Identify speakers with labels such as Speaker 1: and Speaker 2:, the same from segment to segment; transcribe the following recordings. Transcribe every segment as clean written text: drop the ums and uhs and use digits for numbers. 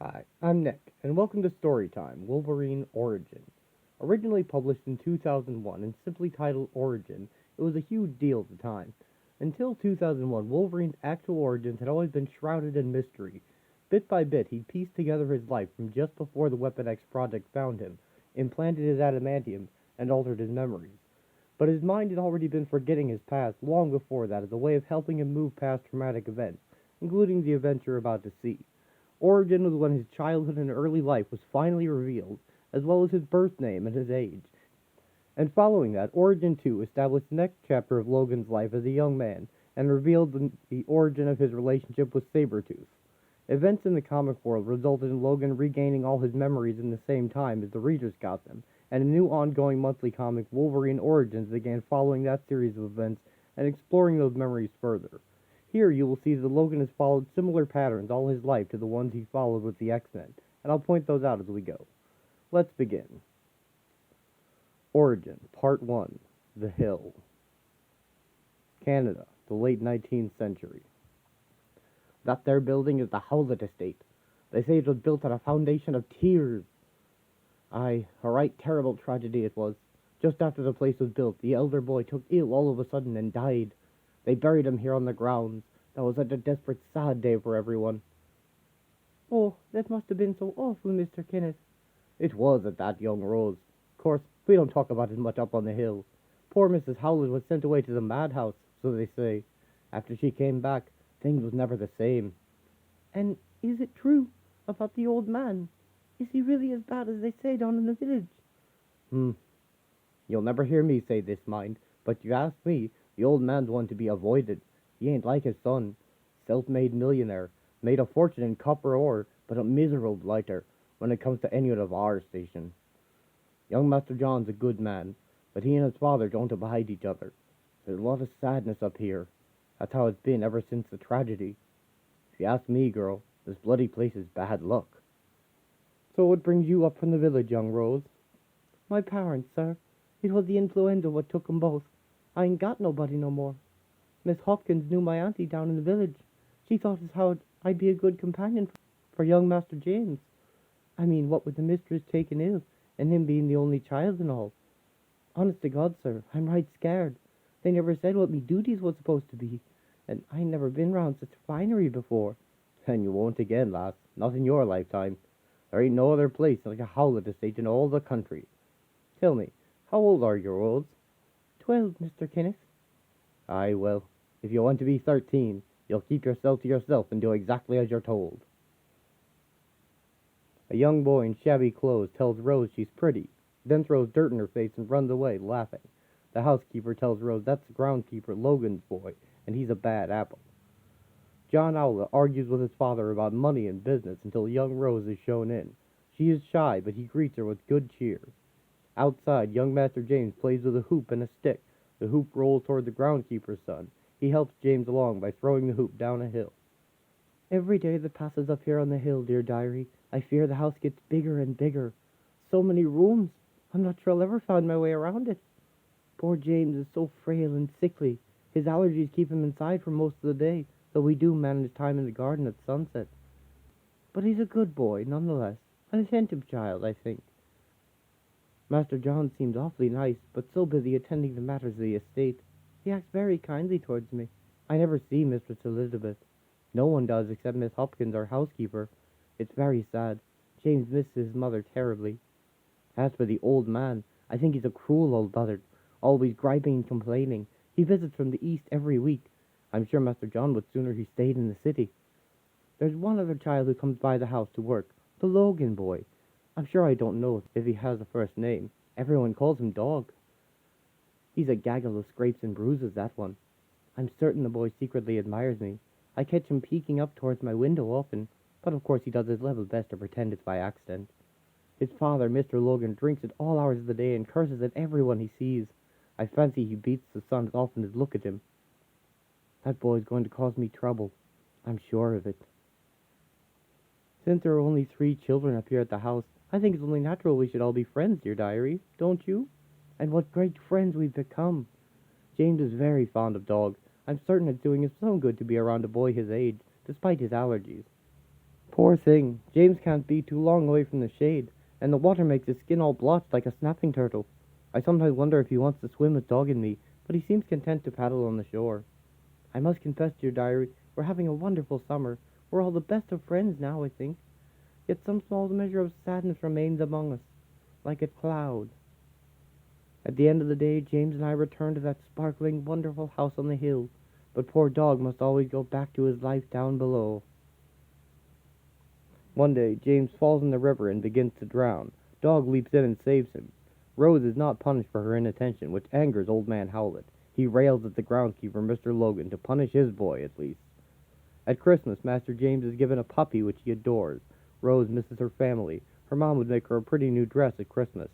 Speaker 1: Hi, I'm Nick, and welcome to Storytime Wolverine Origin. Originally published in 2001 and simply titled Origin, it was a huge deal at the time. Until 2001, Wolverine's actual origins had always been shrouded in mystery. Bit by bit, he pieced together his life from just before the Weapon X project found him, implanted his adamantium, and altered his memories. But his mind had already been forgetting his past long before that as a way of helping him move past traumatic events, including the event you're about to see. Origin was when his childhood and early life was finally revealed, as well as his birth name and his age. And following that, Origin 2 established the next chapter of Logan's life as a young man, and revealed the origin of his relationship with Sabretooth. Events in the comic world resulted in Logan regaining all his memories in the same time as the readers got them, and a new ongoing monthly comic, Wolverine Origins, began following that series of events and exploring those memories further. Here you will see that Logan has followed similar patterns all his life to the ones he followed with the X-Men, and I'll point those out as we go. Let's begin. Origin, Part 1, The Hill. Canada, the late 19th century. That there building is the Howlett Estate. They say it was built on a foundation of tears. Aye, a right terrible tragedy it was. Just after the place was built, the elder boy took ill all of a sudden and died. They buried him here on the grounds. That was such a desperate, sad day for everyone. Oh, that must have been so awful, Mr. Kenneth. It was at that, young Rose. Of course, we don't talk about it much up on the hill. Poor Mrs. Howlett was sent away to the madhouse, so they say. After she came back, things was never the same. And is it true about the old man? Is he really as bad as they say down in the village? Hmm. You'll never hear me say this, mind, but you ask me, the old man's one to be avoided. He ain't like his son. Self-made millionaire. Made a fortune in copper ore, but a miserable blighter when it comes to any of our station. Young Master John's a good man, but he and his father don't abide each other. There's a lot of sadness up here. That's how it's been ever since the tragedy. If you ask me, girl, this bloody place is bad luck. So what brings you up from the village, young Rose? My parents, sir. It was the influenza what took 'em both. I ain't got nobody no more. Miss Hopkins knew my auntie down in the village. She thought as how I'd be a good companion for young Master James. I mean, what with the mistress taking ill, and him being the only child and all. Honest to God, sir, I'm right scared. They never said what me duties was supposed to be, and I ain't never been round such finery before. And you won't again, lass, not in your lifetime. There ain't no other place like a Howlett Estate in all the country. Tell me, how old are your olds? 12, Mr. Kenneth. Aye, well, if you want to be 13, you'll keep yourself to yourself and do exactly as you're told. A young boy in shabby clothes tells Rose she's pretty, then throws dirt in her face and runs away, laughing. The housekeeper tells Rose that's the groundskeeper, Logan's boy, and he's a bad apple. John Owlet argues with his father about money and business until young Rose is shown in. She is shy, but he greets her with good cheer. Outside, young Master James plays with a hoop and a stick. The hoop rolls toward the groundskeeper's son. He helps James along by throwing the hoop down a hill. Every day that passes up here on the hill, dear diary, I fear the house gets bigger and bigger. So many rooms. I'm not sure I'll ever find my way around it. Poor James is so frail and sickly. His allergies keep him inside for most of the day, though we do manage time in the garden at sunset. But he's a good boy, nonetheless. An attentive child, I think. Master John seems awfully nice, but so busy attending to matters of the estate. He acts very kindly towards me. I never see Mistress Elizabeth. No one does except Miss Hopkins, our housekeeper. It's very sad. James misses his mother terribly. As for the old man, I think he's a cruel old buzzard, always griping and complaining. He visits from the east every week. I'm sure Master John would sooner he stayed in the city. There's one other child who comes by the house to work, the Logan boy. I'm sure I don't know if he has a first name. Everyone calls him Dog. He's a gaggle of scrapes and bruises, that one. I'm certain the boy secretly admires me. I catch him peeking up towards my window often, but of course he does his level best to pretend it's by accident. His father, Mr. Logan, drinks at all hours of the day and curses at everyone he sees. I fancy he beats the son as often as look at him. That boy's going to cause me trouble. I'm sure of it. Since there are only 3 children up here at the house, I think it's only natural we should all be friends, dear diary, don't you? And what great friends we've become. James is very fond of Dog. I'm certain it's doing him some good to be around a boy his age, despite his allergies. Poor thing, James can't be too long away from the shade, and the water makes his skin all blotched like a snapping turtle. I sometimes wonder if he wants to swim with Dog and me, but he seems content to paddle on the shore. I must confess, dear diary, we're having a wonderful summer. We're all the best of friends now, I think. Yet some small measure of sadness remains among us, like a cloud. At the end of the day, James and I return to that sparkling, wonderful house on the hill, but poor Dog must always go back to his life down below. One day, James falls in the river and begins to drown. Dog leaps in and saves him. Rose is not punished for her inattention, which angers old man Howlett. He rails at the groundskeeper, Mr. Logan, to punish his boy, at least. At Christmas, Master James is given a puppy which he adores. Rose misses her family. Her mom would make her a pretty new dress at Christmas.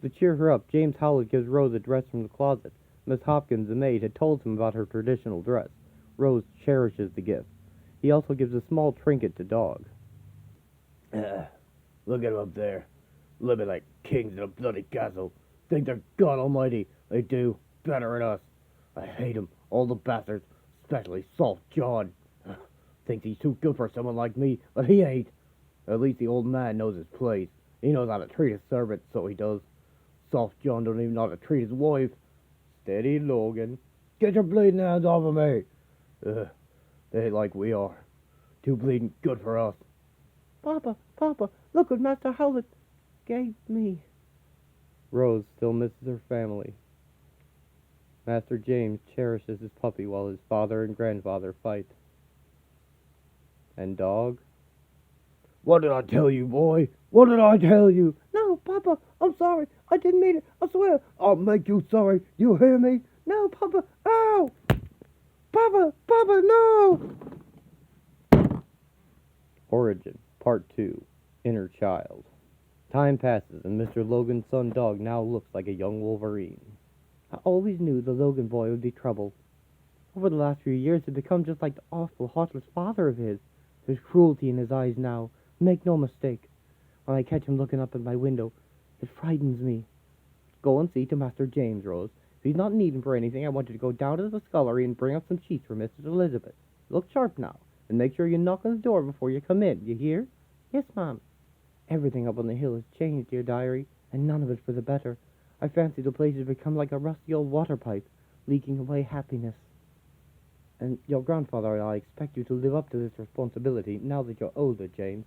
Speaker 1: To cheer her up, James Howlett gives Rose a dress from the closet. Miss Hopkins, the maid, had told him about her traditional dress. Rose cherishes the gift. He also gives a small trinket to Dog.
Speaker 2: Look at 'em up there, living like kings in a bloody castle. Think they're God Almighty. They do. Better than us. I hate 'em, all the bastards, especially Soft John. Thinks he's too good for someone like me, but he ain't. At least the old man knows his place. He knows how to treat his servant, so he does. Soft John don't even know how to treat his wife. Steady, Logan. Get your bleeding hands off of me. They ain't like we are. Too bleeding good for us.
Speaker 1: Papa, look what Master Howlett gave me. Rose still misses her family. Master James cherishes his puppy while his father and grandfather fight. And Dog?
Speaker 2: What did I tell you, boy? What did I tell you?
Speaker 1: No, Papa, I'm sorry. I didn't mean it. I swear.
Speaker 2: I'll make you sorry. You hear me?
Speaker 1: No, Papa. Ow! Papa, no! Origin, Part 2, Inner Child. Time passes, and Mr. Logan's son Dog now looks like a young Wolverine. I always knew the Logan boy would be trouble. Over the last few years, he's become just like the awful, heartless father of his. There's cruelty in his eyes now. Make no mistake. When I catch him looking up at my window, it frightens me. Go and see to Master James, Rose. If he's not needing for anything, I want you to go down to the scullery and bring up some sheets for Mrs. Elizabeth. Look sharp now, and make sure you knock on the door before you come in. You hear? Yes, ma'am. Everything up on the hill has changed, dear diary, and none of it for the better. I fancy the place has become like a rusty old water pipe, leaking away happiness. And your grandfather and I expect you to live up to this responsibility now that you're older, James.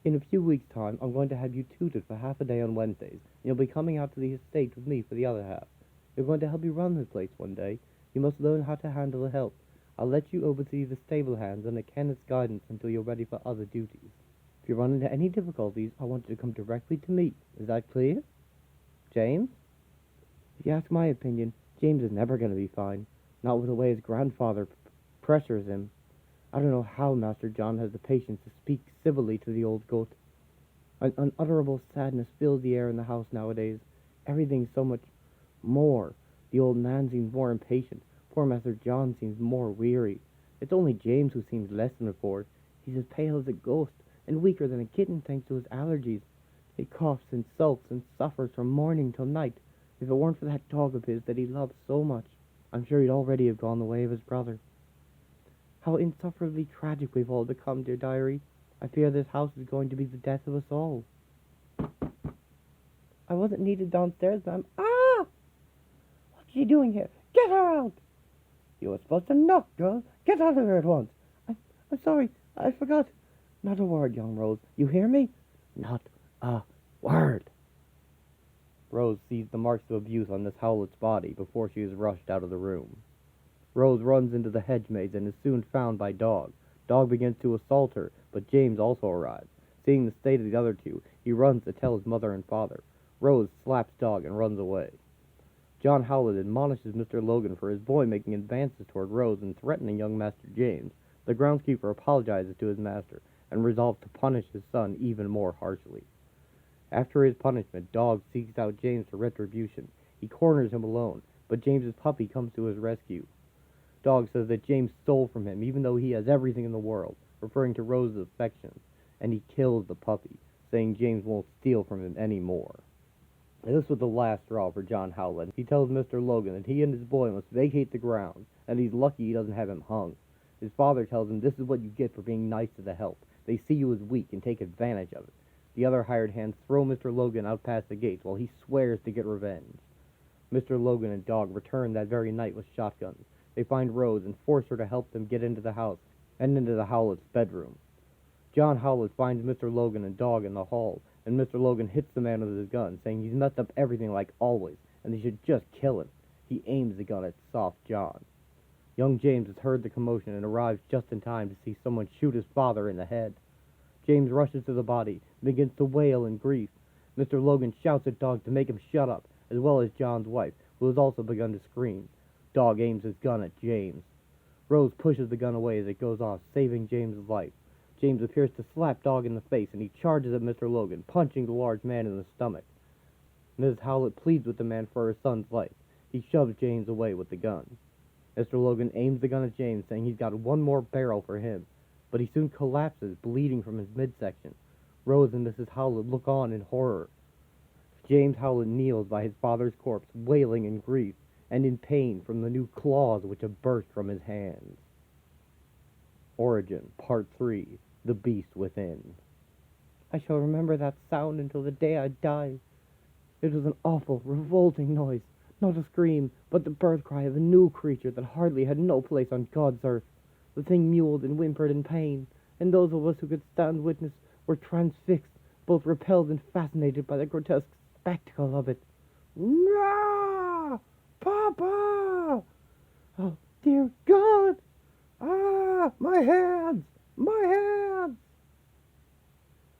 Speaker 1: In a few weeks' time, I'm going to have you tutored for half a day on Wednesdays, and you'll be coming out to the estate with me for the other half. You're going to help me run this place one day. You must learn how to handle the help. I'll let you oversee the stable hands and the Kenneth's guidance until you're ready for other duties. If you run into any difficulties, I want you to come directly to me. Is that clear? James? If you ask my opinion, James is never going to be fine. Not with the way his grandfather pressures him. I don't know how Master John has the patience to speak civilly to the old goat. An unutterable sadness fills the air in the house nowadays. Everything's so much more. The old man seems more impatient. Poor Master John seems more weary. It's only James who seems less than before. He's as pale as a ghost, and weaker than a kitten thanks to his allergies. He coughs and sulks and suffers from morning till night. If it weren't for that dog of his that he loves so much, I'm sure he'd already have gone the way of his brother. How insufferably tragic we've all become, dear diary. I fear this house is going to be the death of us all. I wasn't needed downstairs, ma'am. Ah! What's she doing here? Get her out! You were supposed to knock, girl. Get out of here at once. I'm sorry. I forgot. Not a word, young Rose. You hear me? Not a word. Rose sees the marks of abuse on Miss Howlett's body before she is rushed out of the room. Rose runs into the hedge maze and is soon found by Dog. Dog begins to assault her, but James also arrives. Seeing the state of the other two, he runs to tell his mother and father. Rose slaps Dog and runs away. John Howlett admonishes Mr. Logan for his boy making advances toward Rose and threatening young Master James. The groundskeeper apologizes to his master and resolves to punish his son even more harshly. After his punishment, Dog seeks out James for retribution. He corners him alone, but James's puppy comes to his rescue. Dog says that James stole from him, even though he has everything in the world, referring to Rose's affections, and he kills the puppy, saying James won't steal from him anymore. This was the last straw for John Howlett. He tells Mr. Logan that he and his boy must vacate the grounds, and he's lucky he doesn't have him hung. His father tells him this is what you get for being nice to the help. They see you as weak and take advantage of it. The other hired hands throw Mr. Logan out past the gates while he swears to get revenge. Mr. Logan and Dog return that very night with shotguns. They find Rose and force her to help them get into the house and into the Howlett's bedroom. John Howlett finds Mr. Logan and Dog in the hall, and Mr. Logan hits the man with his gun, saying he's messed up everything like always, and they should just kill him. He aims the gun at Soft John. Young James has heard the commotion and arrives just in time to see someone shoot his father in the head. James rushes to the body and begins to wail in grief. Mr. Logan shouts at Dog to make him shut up, as well as John's wife, who has also begun to scream. Dog aims his gun at James. Rose pushes the gun away as it goes off, saving James's life. James appears to slap Dog in the face, and he charges at Mr. Logan, punching the large man in the stomach. Mrs. Howlett pleads with the man for her son's life. He shoves James away with the gun. Mr. Logan aims the gun at James, saying he's got one more barrel for him, but he soon collapses, bleeding from his midsection. Rose and Mrs. Howlett look on in horror. James Howlett kneels by his father's corpse, wailing in grief and in pain from the new claws which have burst from his hands. Origin, Part 3, The Beast Within. I shall remember that sound until the day I die. It was an awful, revolting noise, not a scream, but the birth cry of a new creature that hardly had no place on God's earth. The thing mewled and whimpered in pain, and those of us who could stand witness were transfixed, both repelled and fascinated by the grotesque spectacle of it. No! Papa! Oh, dear God! Ah, my hands! My hands!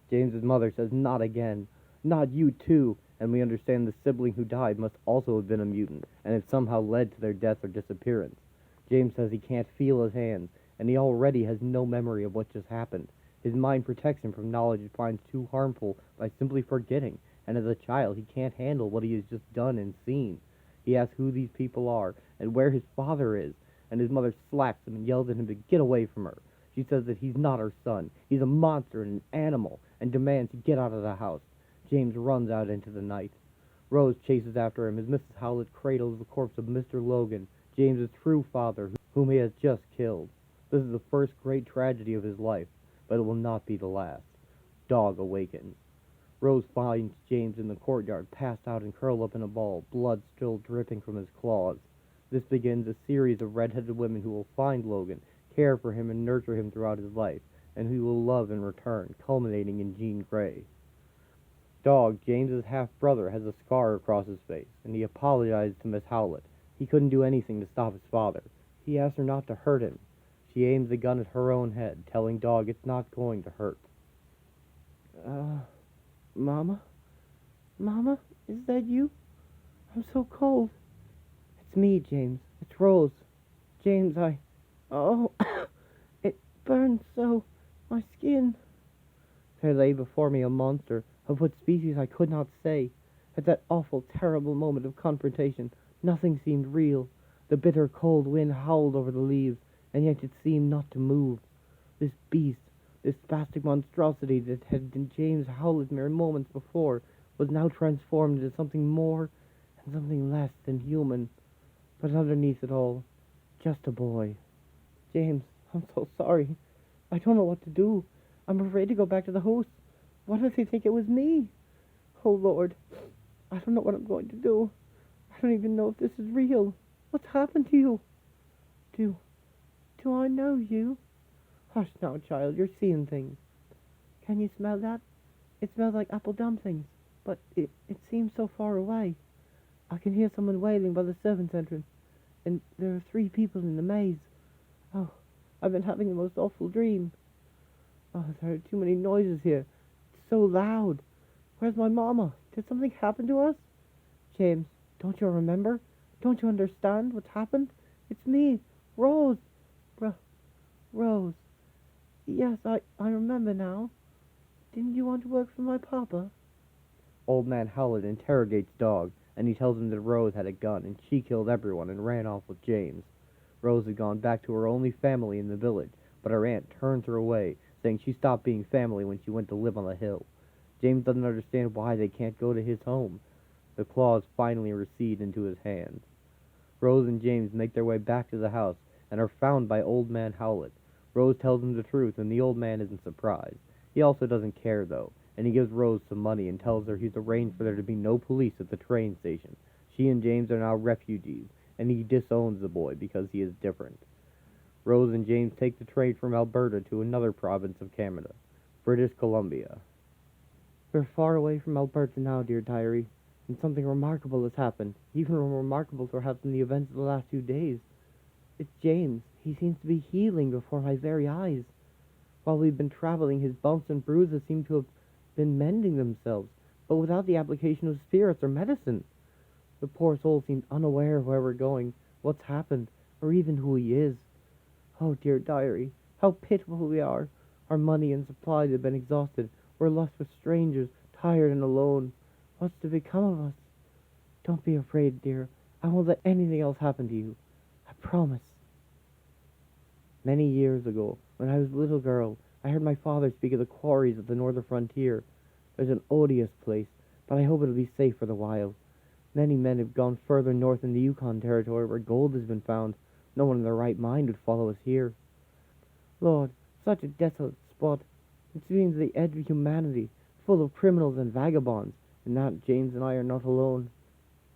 Speaker 1: James's mother says, not again. Not you too. And we understand the sibling who died must also have been a mutant, and it somehow led to their death or disappearance. James says he can't feel his hands, and he already has no memory of what just happened. His mind protects him from knowledge it finds too harmful by simply forgetting, and as a child he can't handle what he has just done and seen. He asks who these people are, and where his father is, and his mother slaps him and yells at him to get away from her. She says that he's not her son, he's a monster and an animal, and demands to get out of the house. James runs out into the night. Rose chases after him as Mrs. Howlett cradles the corpse of Mr. Logan, James's true father, whom he has just killed. This is the first great tragedy of his life, but it will not be the last. Dog awakens. Rose finds James in the courtyard, passed out and curled up in a ball, blood still dripping from his claws. This begins a series of red-headed women who will find Logan, care for him and nurture him throughout his life, and who will love in return, culminating in Jean Grey. Dog, James's half-brother, has a scar across his face, and he apologized to Miss Howlett. He couldn't do anything to stop his father. He asked her not to hurt him. She aims the gun at her own head, telling Dog it's not going to hurt. Mama? Mama? Is that you? I'm so cold. It's me, James. It's Rose. James, Oh, it burns so. My skin. There lay before me a monster, of what species I could not say. At that awful, terrible moment of confrontation, nothing seemed real. The bitter, cold wind howled over the leaves, and yet it seemed not to move. This beast, this spastic monstrosity that had been James Howlett mere moments before, was now transformed into something more and something less than human. But underneath it all, just a boy. James, I'm so sorry. I don't know what to do. I'm afraid to go back to the house. What if they think it was me? Oh, Lord, I don't know what I'm going to do. I don't even know if this is real. What's happened to you? Do I know you? Hush now, child, you're seeing things. Can you smell that? It smells like apple dumplings, but it seems so far away. I can hear someone wailing by the servants' entrance, and there are 3 people in the maze. Oh, I've been having the most awful dream. Oh, there are too many noises here. It's so loud. Where's my mama? Did something happen to us? James, don't you remember? Don't you understand what's happened? It's me, Rose. Rose. Yes, I remember now. Didn't you want to work for my papa? Old Man Howlett interrogates Dog, and he tells him that Rose had a gun, and she killed everyone and ran off with James. Rose had gone back to her only family in the village, but her aunt turns her away, saying she stopped being family when she went to live on the hill. James doesn't understand why they can't go to his home. The claws finally recede into his hands. Rose and James make their way back to the house, and are found by old man Howlett. Rose tells him the truth, and the old man isn't surprised. He also doesn't care, though, and he gives Rose some money and tells her he's arranged for there to be no police at the train station. She and James are now refugees, and he disowns the boy because he is different. Rose and James take the train from Alberta to another province of Canada, British Columbia. We're far away from Alberta now, dear diary, and something remarkable has happened, even more remarkable perhaps than the events of the last 2 days. It's James. He seems to be healing before my very eyes. While we've been traveling, his bumps and bruises seem to have been mending themselves, but without the application of spirits or medicine. The poor soul seems unaware of where we're going, what's happened, or even who he is. Oh, dear diary, how pitiful we are. Our money and supplies have been exhausted. We're left with strangers, tired and alone. What's to become of us? Don't be afraid, dear. I won't let anything else happen to you. I promise. Many years ago, when I was a little girl, I heard my father speak of the quarries of the northern frontier. There's an odious place, but I hope it'll be safe for the while. Many men have gone further north in the Yukon territory where gold has been found. No one in their right mind would follow us here. Lord, such a desolate spot. It seems the edge of humanity, full of criminals and vagabonds, and that James and I are not alone.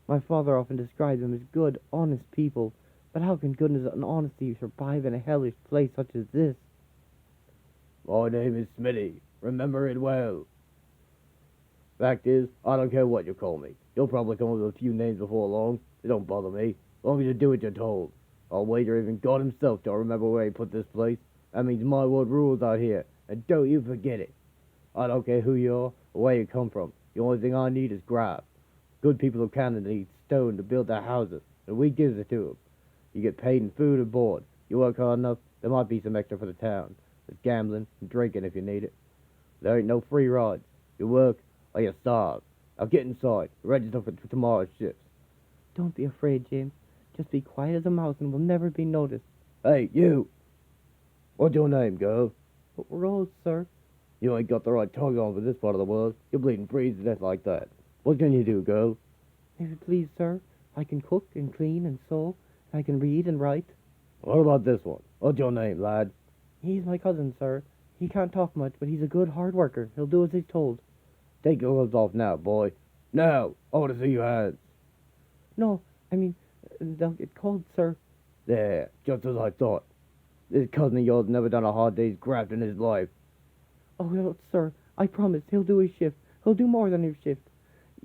Speaker 1: My father often described them as good, honest people, but how can goodness and honesty survive in a hellish place such as this?
Speaker 2: My name is Smitty. Remember it well. Fact is, I don't care what you call me. You'll probably come up with a few names before long. It don't bother me, as long as you do what you're told. I'll wager even God himself don't remember where he put this place. That means my word rules out here, and don't you forget it. I don't care who you are or where you come from. The only thing I need is grass. Good people of Canada need stone to build their houses, and we gives it to them. You get paid in food and board. You work hard enough, there might be some extra for the town. There's gambling and drinking if you need it. There ain't no free rides. You work or you starve. Now get inside. Register for tomorrow's shifts.
Speaker 1: Don't be afraid, James. Just be quiet as a mouse and we'll never be noticed.
Speaker 2: Hey, you! What's your name, girl?
Speaker 1: Rose, sir.
Speaker 2: You ain't got the right tongue on for this part of the world. You're bleeding freeze to death like that. What can you do, girl?
Speaker 1: If it please, sir, I can cook and clean and sew. I can read and write.
Speaker 2: What about this one? What's your name, lad?
Speaker 1: He's my cousin, sir. He can't talk much, but he's a good hard worker. He'll do as he's told.
Speaker 2: Take your gloves off now, boy. Now! I want to see your hands.
Speaker 1: No, I mean, they'll get cold, sir.
Speaker 2: There, just as I thought. This cousin of yours never done a hard day's graft in his life.
Speaker 1: Oh, well, sir, I promise he'll do his shift. He'll do more than his shift.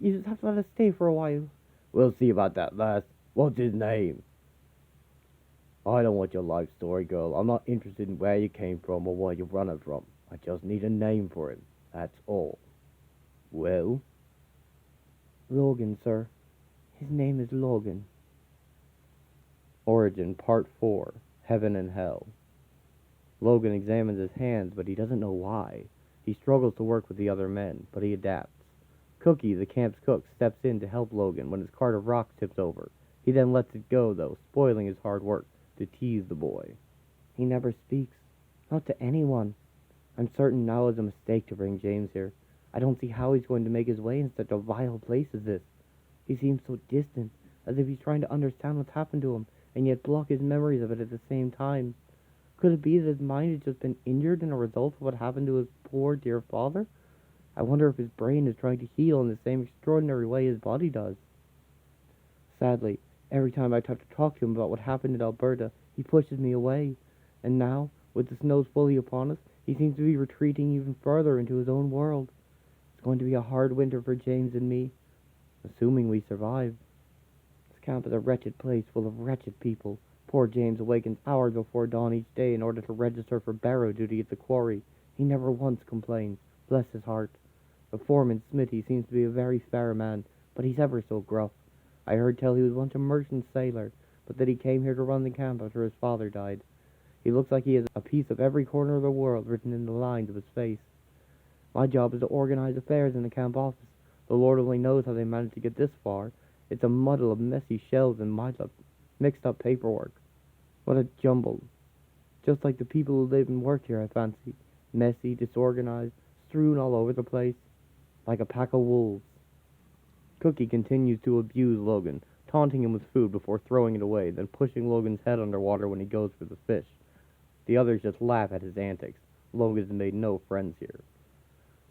Speaker 1: You just have to let us stay for a while.
Speaker 2: We'll see about that last. What's his name? I don't want your life story, girl. I'm not interested in where you came from or where you're running from. I just need a name for him. That's all. Well?
Speaker 1: Logan, sir. His name is Logan. Origin, Part 4. Heaven and Hell. Logan examines his hands, but he doesn't know why. He struggles to work with the other men, but he adapts. Cookie, the camp's cook, steps in to help Logan when his cart of rocks tips over. He then lets it go, though, spoiling his hard work, to tease the boy. He never speaks. Not to anyone. I'm certain now is a mistake to bring James here. I don't see how he's going to make his way in such a vile place as this. He seems so distant, as if he's trying to understand what's happened to him, and yet block his memories of it at the same time. Could it be that his mind has just been injured in a result of what happened to his poor dear father? I wonder if his brain is trying to heal in the same extraordinary way his body does. Sadly, every time I try to talk to him about what happened in Alberta, he pushes me away. And now, with the snows fully upon us, he seems to be retreating even further into his own world. It's going to be a hard winter for James and me, assuming we survive. This camp is a wretched place full of wretched people. Poor James awakens hours before dawn each day in order to register for barrow duty at the quarry. He never once complains. Bless his heart. The foreman, Smitty, seems to be a very fair man, but he's ever so gruff. I heard tell he was once a merchant sailor, but that he came here to run the camp after his father died. He looks like he has a piece of every corner of the world written in the lines of his face. My job is to organize affairs in the camp office. The Lord only knows how they managed to get this far. It's a muddle of messy shelves and mixed up paperwork. What a jumble. Just like the people who live and work here, I fancy. Messy, disorganized, strewn all over the place. Like a pack of wolves. Cookie continues to abuse Logan, taunting him with food before throwing it away, then pushing Logan's head underwater when he goes for the fish. The others just laugh at his antics. Logan has made no friends here.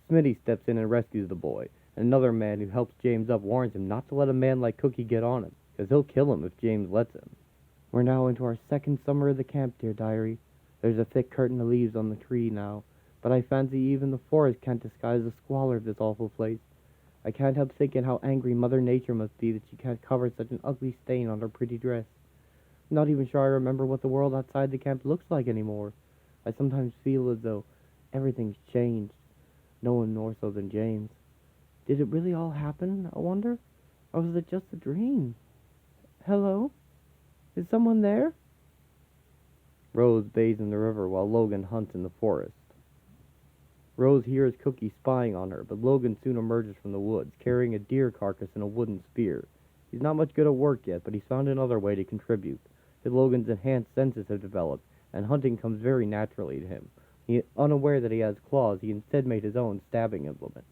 Speaker 1: Smitty steps in and rescues the boy, and another man who helps James up warns him not to let a man like Cookie get on him, because he'll kill him if James lets him. We're now into our second summer of the camp, dear diary. There's a thick curtain of leaves on the tree now, but I fancy even the forest can't disguise the squalor of this awful place. I can't help thinking how angry Mother Nature must be that she can't cover such an ugly stain on her pretty dress. I'm not even sure I remember what the world outside the camp looks like anymore. I sometimes feel as though everything's changed. No one more so than James. Did it really all happen, I wonder? Or was it just a dream? Hello? Is someone there? Rose bathes in the river while Logan hunts in the forest. Rose hears Cookie spying on her, but Logan soon emerges from the woods, carrying a deer carcass and a wooden spear. He's not much good at work yet, but he's found another way to contribute. His Logan's enhanced senses have developed, and hunting comes very naturally to him. Unaware that he has claws, he instead made his own stabbing implement.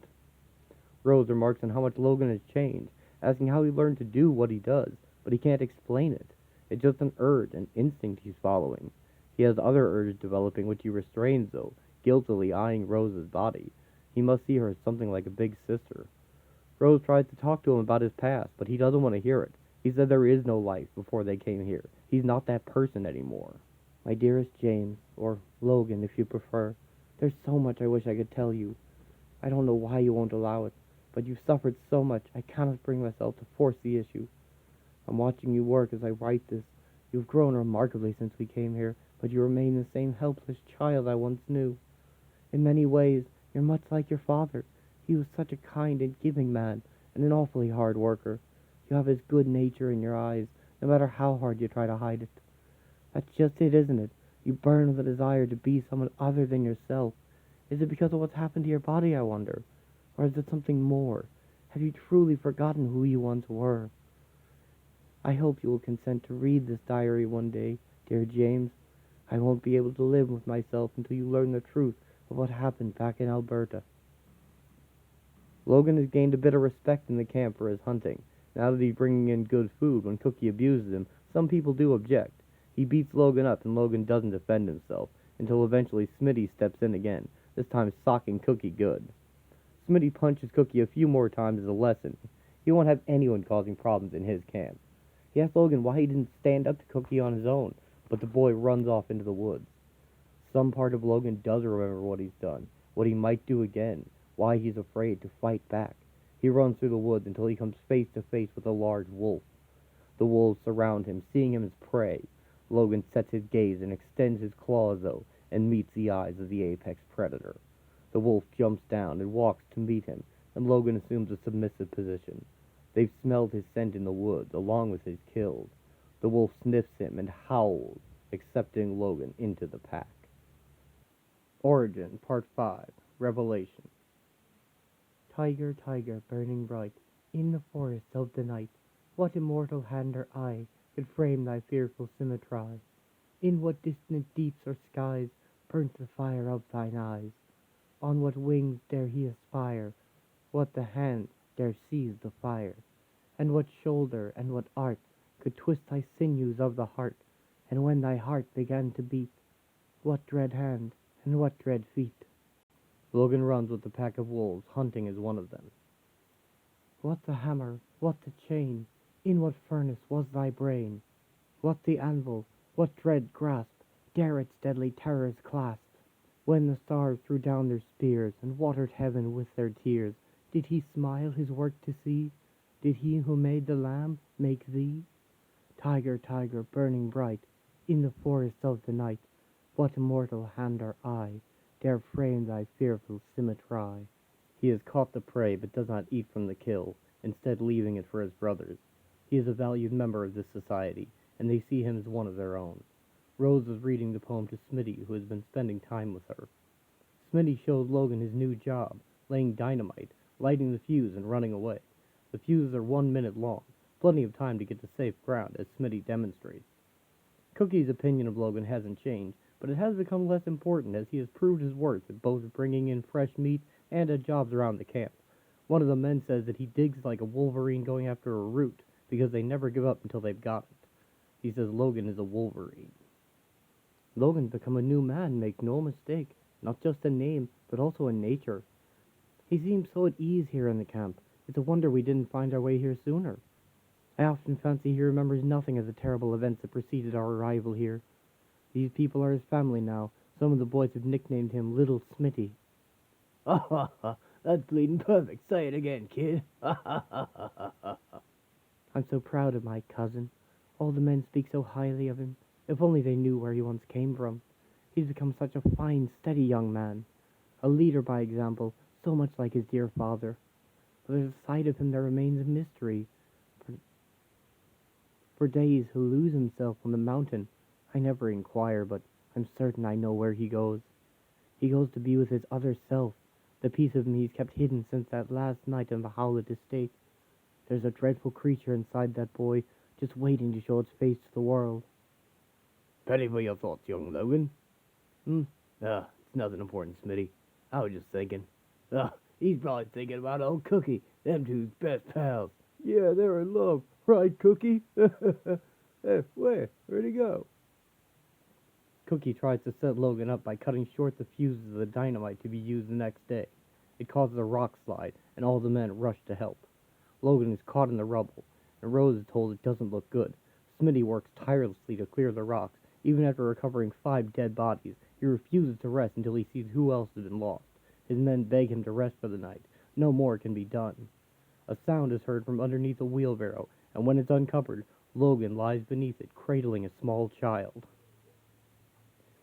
Speaker 1: Rose remarks on how much Logan has changed, asking how he learned to do what he does, but he can't explain it. It's just an urge, an instinct he's following. He has other urges developing which he restrains, though, guiltily eyeing Rose's body. He must see her as something like a big sister. Rose tries to talk to him about his past, but he doesn't want to hear it. He said there is no life before they came here. He's not that person anymore. My dearest James, or Logan if you prefer, there's so much I wish I could tell you. I don't know why you won't allow it, but you've suffered so much I cannot bring myself to force the issue. I'm watching you work as I write this. You've grown remarkably since we came here, but you remain the same helpless child I once knew. In many ways, you're much like your father. He was such a kind and giving man, and an awfully hard worker. You have his good nature in your eyes, no matter how hard you try to hide it. That's just it, isn't it? You burn with a desire to be someone other than yourself. Is it because of what's happened to your body, I wonder? Or is it something more? Have you truly forgotten who you once were? I hope you will consent to read this diary one day, dear James. I won't be able to live with myself until you learn the truth of what happened back in Alberta. Logan has gained a bit of respect in the camp for his hunting. Now that he's bringing in good food when Cookie abuses him, some people do object. He beats Logan up and Logan doesn't defend himself, until eventually Smitty steps in again, this time socking Cookie good. Smitty punches Cookie a few more times as a lesson. He won't have anyone causing problems in his camp. He asks Logan why he didn't stand up to Cookie on his own, but the boy runs off into the woods. Some part of Logan does remember what he's done, what he might do again, why he's afraid to fight back. He runs through the woods until he comes face to face with a large wolf. The wolves surround him, seeing him as prey. Logan sets his gaze and extends his claws, though, and meets the eyes of the apex predator. The wolf jumps down and walks to meet him, and Logan assumes a submissive position. They've smelled his scent in the woods, along with his kills. The wolf sniffs him and howls, accepting Logan into the pack. Origin, Part 5, Revelation. Tiger, tiger, burning bright, in the forest of the night, what immortal hand or eye could frame thy fearful symmetry? In what distant deeps or skies burnt the fire of thine eyes? On what wings dare he aspire? What the hand dare seize the fire? And what shoulder and what art could twist thy sinews of the heart? And when thy heart began to beat, what dread hand and what dread feet? Logan runs with the pack of wolves, hunting is one of them. What the hammer, what the chain? In what furnace was thy brain? What the anvil, what dread grasp dare its deadly terrors clasp? When the stars threw down their spears and watered heaven with their tears, did he smile his work to see? Did he who made the lamb make thee? Tiger, tiger, burning bright, in the forest of the night, what immortal hand or eye dare frame thy fearful symmetry? He has caught the prey, but does not eat from the kill, instead leaving it for his brothers. He is a valued member of this society, and they see him as one of their own. Rose is reading the poem to Smitty, who has been spending time with her. Smitty shows Logan his new job, laying dynamite, lighting the fuse, and running away. The fuses are 1 minute long, plenty of time to get to safe ground, as Smitty demonstrates. Cookie's opinion of Logan hasn't changed, but it has become less important as he has proved his worth at both bringing in fresh meat and at jobs around the camp. One of the men says that he digs like a Wolverine going after a root, because they never give up until they've got it. He says Logan is a Wolverine. Logan's become a new man, make no mistake. Not just a name, but also in nature. He seems so at ease here in the camp. It's a wonder we didn't find our way here sooner. I often fancy he remembers nothing of the terrible events that preceded our arrival here. These people are his family now. Some of the boys have nicknamed him Little Smitty.
Speaker 2: Ha ha ha, that's bleeding perfect. Say it again, kid. Ha ha ha ha ha.
Speaker 1: I'm so proud of my cousin. All the men speak so highly of him. If only they knew where he once came from. He's become such a fine, steady young man. A leader by example, so much like his dear father. But there's a side of him that remains a mystery. For days he'll lose himself on the mountain. I never inquire, but I'm certain I know where he goes. He goes to be with his other self, the piece of him he's kept hidden since that last night on the Howlett Estate. There's a dreadful creature inside that boy, just waiting to show its face to the world.
Speaker 2: Penny for your thoughts, young Logan. It's nothing important, Smitty. I was just thinking. He's probably thinking about old Cookie, them two's best pals. Yeah, they're in love. Right, Cookie? Hey, where'd he go?
Speaker 1: Cookie tries to set Logan up by cutting short the fuses of the dynamite to be used the next day. It causes a rock slide, and all the men rush to help. Logan is caught in the rubble, and Rose is told it doesn't look good. Smitty works tirelessly to clear the rocks. Even after recovering 5 dead bodies, he refuses to rest until he sees who else has been lost. His men beg him to rest for the night. No more can be done. A sound is heard from underneath a wheelbarrow, and when it's uncovered, Logan lies beneath it, cradling a small child.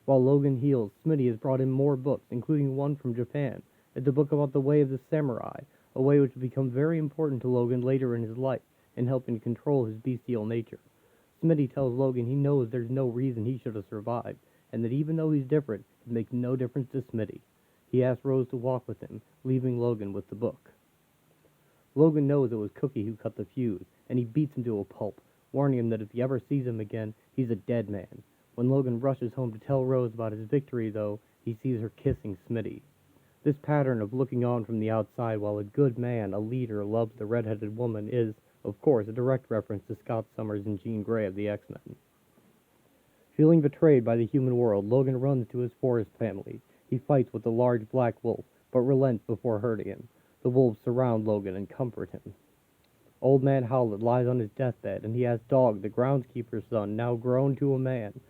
Speaker 1: While Logan heals, Smitty has brought in more books, including one from Japan. It's a book about the way of the samurai, a way which will become very important to Logan later in his life, in helping to control his bestial nature. Smitty tells Logan he knows there's no reason he should have survived, and that even though he's different, it makes no difference to Smitty. He asks Rose to walk with him, leaving Logan with the book. Logan knows it was Cookie who cut the fuse, and he beats him to a pulp, warning him that if he ever sees him again, he's a dead man. When Logan rushes home to tell Rose about his victory, though, he sees her kissing Smitty. This pattern of looking on from the outside while a good man, a leader, loves the red-headed woman is, of course, a direct reference to Scott Summers and Jean Grey of the X-Men. Feeling betrayed by the human world, Logan runs to his forest family. He fights with the large black wolf, but relents before hurting him. The wolves surround Logan and comfort him. Old man Howlett lies on his deathbed, and he asks Dog, the groundskeeper's son, now grown to a man,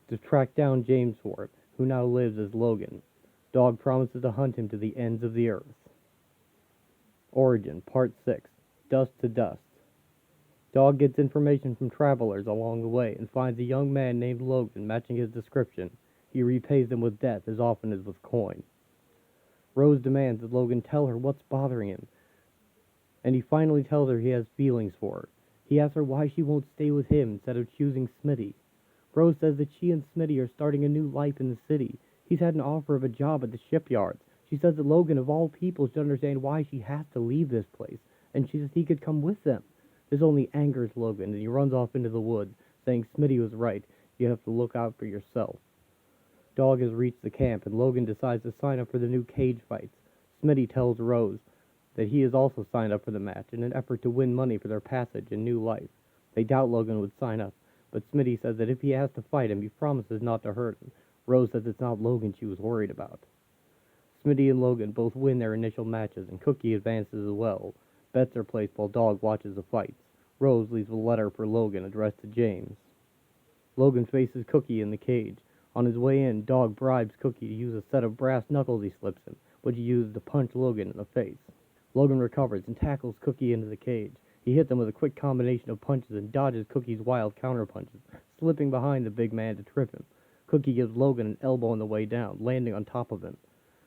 Speaker 1: to track down James for him, who now lives as Logan. Dog promises to hunt him to the ends of the earth. Origin, Part 6, Dust to Dust. Dog gets information from travelers along the way and finds a young man named Logan matching his description. He repays them with death as often as with coin. Rose demands that Logan tell her what's bothering him, and he finally tells her he has feelings for her. He asks her why she won't stay with him instead of choosing Smitty. Rose says that she and Smitty are starting a new life in the city. He's had an offer of a job at the shipyards. She says that Logan, of all people, should understand why she has to leave this place, and she says he could come with them. This only angers Logan, and he runs off into the woods, saying Smitty was right. You have to look out for yourself. Dog has reached the camp, and Logan decides to sign up for the new cage fights. Smitty tells Rose that he has also signed up for the match in an effort to win money for their passage and new life. They doubt Logan would sign up, but Smitty says that if he has to fight him, he promises not to hurt him. Rose says it's not Logan she was worried about. Smitty and Logan both win their initial matches, and Cookie advances as well. Bets are placed while Dog watches the fights. Rose leaves a letter for Logan addressed to James. Logan faces Cookie in the cage. On his way in, Dog bribes Cookie to use a set of brass knuckles he slips him, which he uses to punch Logan in the face. Logan recovers and tackles Cookie into the cage. He hits him with a quick combination of punches and dodges Cookie's wild counterpunches, slipping behind the big man to trip him. Cookie gives Logan an elbow on the way down, landing on top of him.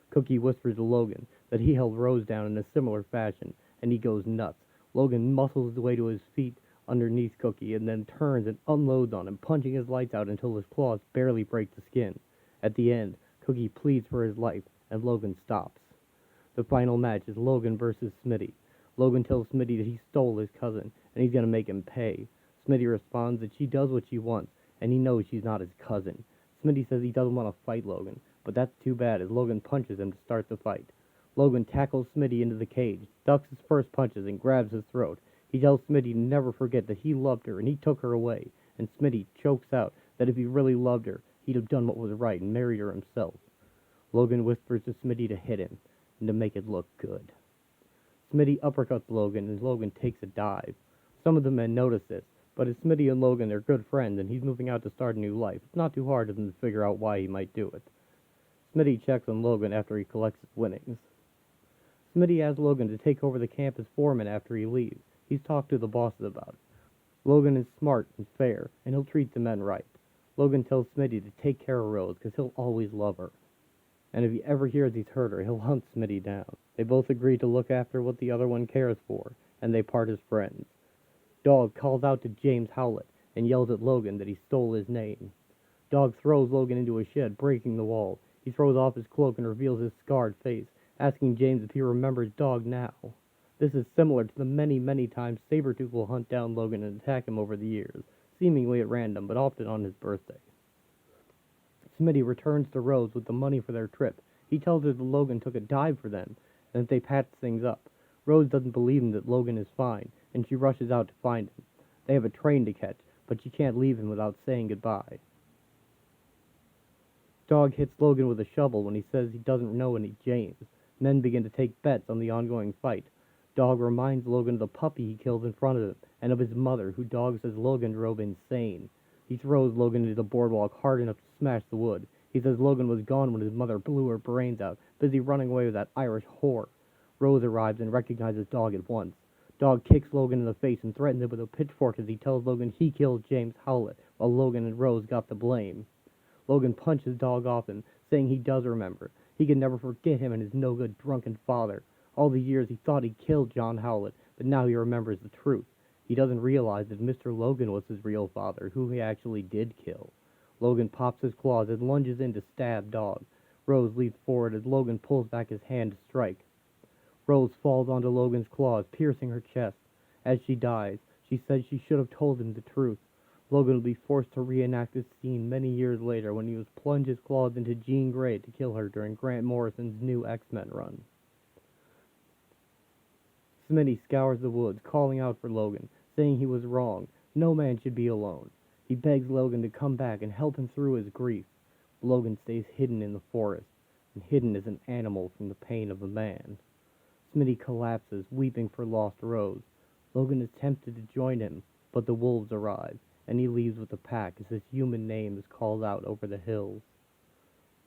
Speaker 1: Cookie whispers to Logan that he held Rose down in a similar fashion, and he goes nuts. Logan muscles his way to his feet underneath Cookie and then turns and unloads on him, punching his lights out until his claws barely break the skin. At the end, Cookie pleads for his life, and Logan stops. The final match is Logan versus Smitty. Logan tells Smitty that he stole his cousin, and he's going to make him pay. Smitty responds that she does what she wants, and he knows she's not his cousin. Smitty says he doesn't want to fight Logan, but that's too bad as Logan punches him to start the fight. Logan tackles Smitty into the cage, ducks his first punches, and grabs his throat. He tells Smitty to never forget that he loved her and he took her away, and Smitty chokes out that if he really loved her, he'd have done what was right and married her himself. Logan whispers to Smitty to hit him and to make it look good. Smitty uppercuts Logan and Logan takes a dive. Some of the men notice this, but as Smitty and Logan are good friends and he's moving out to start a new life, it's not too hard for them to figure out why he might do it. Smitty checks on Logan after he collects his winnings. Smitty asks Logan to take over the camp as foreman after he leaves. He's talked to the bosses about it. Logan is smart and fair, and he'll treat the men right. Logan tells Smitty to take care of Rose, because he'll always love her. And if he ever hears he's hurt her, he'll hunt Smitty down. They both agree to look after what the other one cares for, and they part as friends. Dog calls out to James Howlett, and yells at Logan that he stole his name. Dog throws Logan into a shed, breaking the wall. He throws off his cloak and reveals his scarred face, asking James if he remembers Dog now. This is similar to the many, many times Sabretooth will hunt down Logan and attack him over the years, seemingly at random, but often on his birthday. Smitty returns to Rose with the money for their trip. He tells her that Logan took a dive for them, and that they patched things up. Rose doesn't believe him that Logan is fine, and she rushes out to find him. They have a train to catch, but she can't leave him without saying goodbye. Dog hits Logan with a shovel when he says he doesn't know any James. Men begin to take bets on the ongoing fight. Dog reminds Logan of the puppy he killed in front of him, and of his mother, who Dog says Logan drove insane. He throws Logan into the boardwalk hard enough to smash the wood. He says Logan was gone when his mother blew her brains out, busy running away with that Irish whore. Rose arrives and recognizes Dog at once. Dog kicks Logan in the face and threatens him with a pitchfork as he tells Logan he killed James Howlett, while Logan and Rose got the blame. Logan punches Dog off him, saying he does remember. He can never forget him and his no-good drunken father. All the years he thought he killed John Howlett, but now he remembers the truth. He doesn't realize that Mr. Logan was his real father, who he actually did kill. Logan pops his claws and lunges in to stab Dog. Rose leaps forward as Logan pulls back his hand to strike. Rose falls onto Logan's claws, piercing her chest. As she dies, she says she should have told him the truth. Logan will be forced to reenact this scene many years later when he was plunged his claws into Jean Grey to kill her during Grant Morrison's new X-Men run. Smitty scours the woods, calling out for Logan, saying he was wrong. No man should be alone. He begs Logan to come back and help him through his grief. Logan stays hidden in the forest, and hidden as an animal from the pain of a man. Smitty collapses, weeping for lost Rose. Logan is tempted to join him, but the wolves arrive, and he leaves with the pack as his human name is called out over the hills.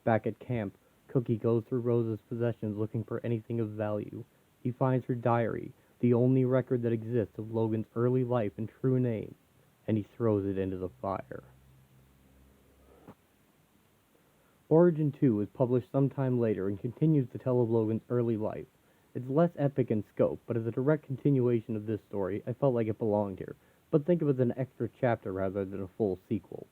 Speaker 1: Back at camp, Cookie goes through Rose's possessions looking for anything of value. He finds her diary, the only record that exists of Logan's early life and true name, and he throws it into the fire. Origin 2 is published sometime later and continues to tell of Logan's early life. It's less epic in scope, but as a direct continuation of this story, I felt like it belonged here, but think of it as an extra chapter rather than a full sequel.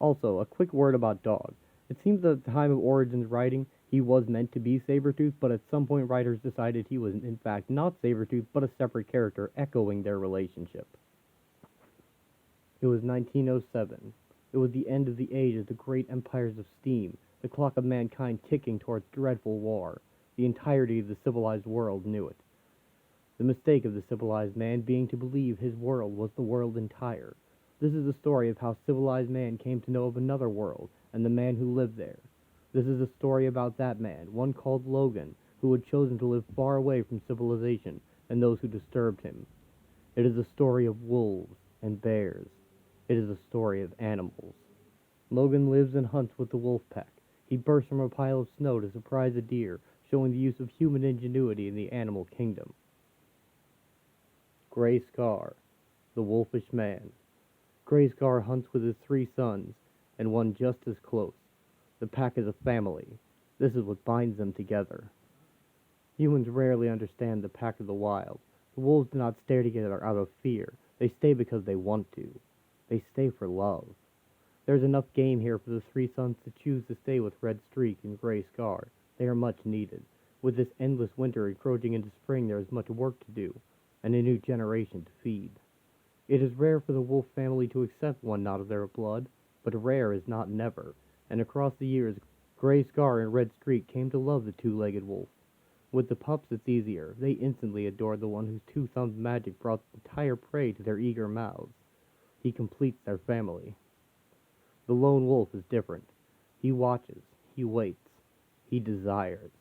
Speaker 1: Also, a quick word about Dog. It seems that at the time of Origin's writing, he was meant to be Sabretooth, but at some point writers decided he was in fact not Sabretooth, but a separate character, echoing their relationship. It was 1907. It was the end of the age of the great empires of steam, the clock of mankind ticking towards dreadful war. The entirety of the civilized world knew it. The mistake of the civilized man being to believe his world was the world entire. This is the story of how civilized man came to know of another world, and the man who lived there. This is a story about that man, one called Logan, who had chosen to live far away from civilization and those who disturbed him. It is a story of wolves and bears. It is a story of animals. Logan lives and hunts with the wolf pack. He bursts from a pile of snow to surprise a deer, showing the use of human ingenuity in the animal kingdom. Gray Scar, the wolfish man. Gray Scar hunts with his 3 sons, and one just as close. The pack is a family. This is what binds them together. Humans rarely understand the pack of the wild. The wolves do not stay together out of fear. They stay because they want to. They stay for love. There's enough game here for the 3 sons to choose to stay with Red Streak and Gray Scar. They are much needed. With this endless winter encroaching into spring, there is much work to do, and a new generation to feed. It is rare for the wolf family to accept one not of their blood, but rare is not never, and across the years, Gray Scar and Red Streak came to love the 2-legged wolf. With the pups it's easier. They instantly adore the one whose two-thumbed magic brought the entire prey to their eager mouths. He completes their family. The lone wolf is different. He watches. He waits. He desires.